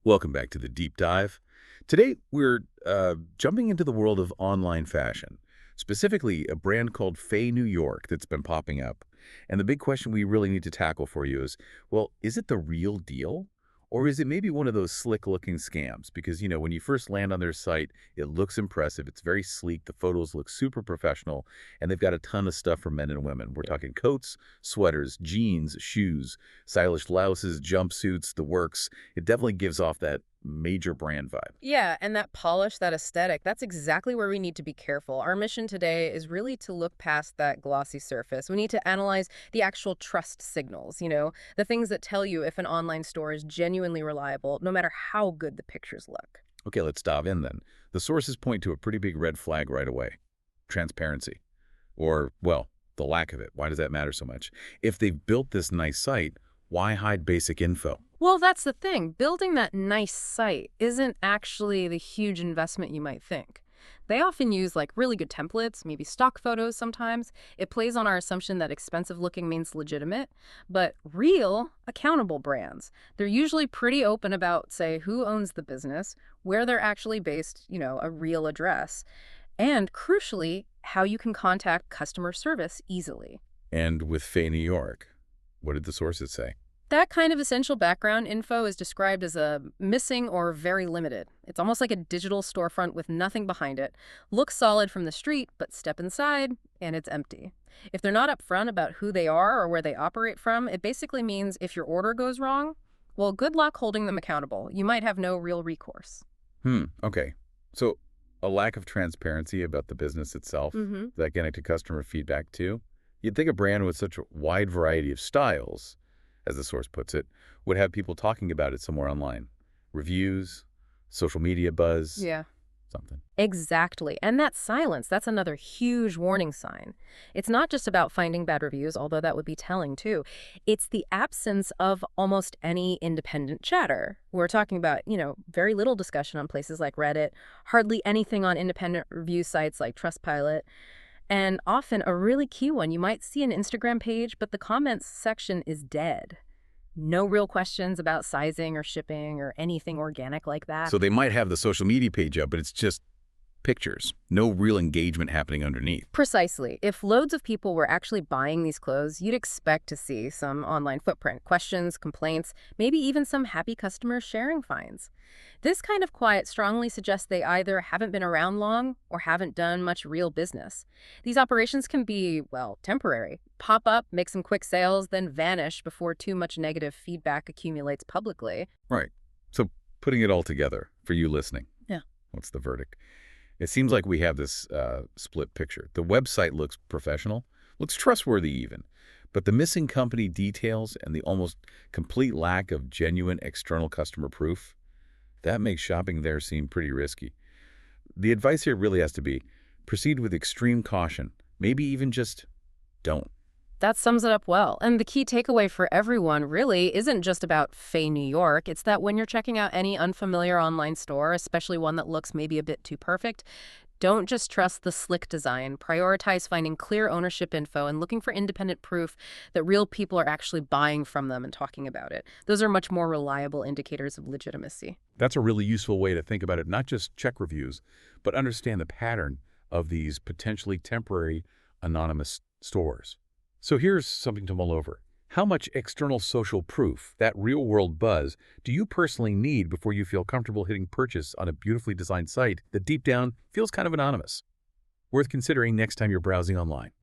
Welcome back to the deep dive. Today, we're jumping into the world of online fashion, specifically a brand called Fay New York that's been popping up. And the big question we really need to tackle for you is, well, is it the real deal? Or is it maybe one of those slick-looking scams? Because, when you first land on their site, it looks impressive. It's very sleek. The photos look super professional. And they've got a ton of stuff for men and women. We're talking coats, sweaters, jeans, shoes, stylish blouses, jumpsuits, the works. It definitely gives off that major brand vibe. Yeah, and that polish, that aesthetic, that's exactly where we need to be careful. Our mission today is really to look past that glossy surface. We need to analyze the actual trust signals, the things that tell you if an online store is genuinely reliable, no matter how good the pictures look. Okay, let's dive in then. The sources point to a pretty big red flag right away. Transparency. Or, well, the lack of it. Why does that matter so much? If they've built this nice site, why hide basic info? Well, that's the thing. Building that nice site isn't actually the huge investment you might think. They often use really good templates, maybe stock photos sometimes. It plays on our assumption that expensive looking means legitimate. But real, accountable brands, they're usually pretty open about, say, who owns the business, where they're actually based, a real address, and crucially, how you can contact customer service easily. And with Fay New York, what did the sources say? That kind of essential background info is described as a missing or very limited. It's almost like a digital storefront with nothing behind it. Looks solid from the street, but step inside and it's empty. If they're not upfront about who they are or where they operate from, it basically means if your order goes wrong, well, good luck holding them accountable. You might have no real recourse. Okay. So a lack of transparency about the business itself, that getting to customer feedback too. You'd think a brand with such a wide variety of styles, as the source puts it, would have people talking about it somewhere online. Reviews, social media buzz, Yeah. something. Exactly. And that silence, that's another huge warning sign. It's not just about finding bad reviews, although that would be telling too. It's the absence of almost any independent chatter. We're talking about, very little discussion on places like Reddit, hardly anything on independent review sites like Trustpilot. And often a really key one, you might see an Instagram page, but the comments section is dead. No real questions about sizing or shipping or anything organic like that. So they might have the social media page up, but it's just pictures. No real engagement happening underneath. Precisely. If loads of people were actually buying these clothes, you'd expect to see some online footprint, questions, complaints, maybe even some happy customers sharing finds. This kind of quiet strongly suggests they either haven't been around long or haven't done much real business. These operations can be, well, temporary. Pop up, make some quick sales, then vanish before too much negative feedback accumulates publicly. Right. So putting it all together for you listening. Yeah. What's the verdict? It seems like we have this split picture. The website looks professional, looks trustworthy even, but the missing company details and the almost complete lack of genuine external customer proof, that makes shopping there seem pretty risky. The advice here really has to be proceed with extreme caution, maybe even just don't. That sums it up well. And the key takeaway for everyone really isn't just about Fay New York. It's that when you're checking out any unfamiliar online store, especially one that looks maybe a bit too perfect, don't just trust the slick design. Prioritize finding clear ownership info and looking for independent proof that real people are actually buying from them and talking about it. Those are much more reliable indicators of legitimacy. That's a really useful way to think about it, not just check reviews, but understand the pattern of these potentially temporary anonymous stores. So here's something to mull over. How much external social proof, that real-world buzz, do you personally need before you feel comfortable hitting purchase on a beautifully designed site that deep down feels kind of anonymous? Worth considering next time you're browsing online.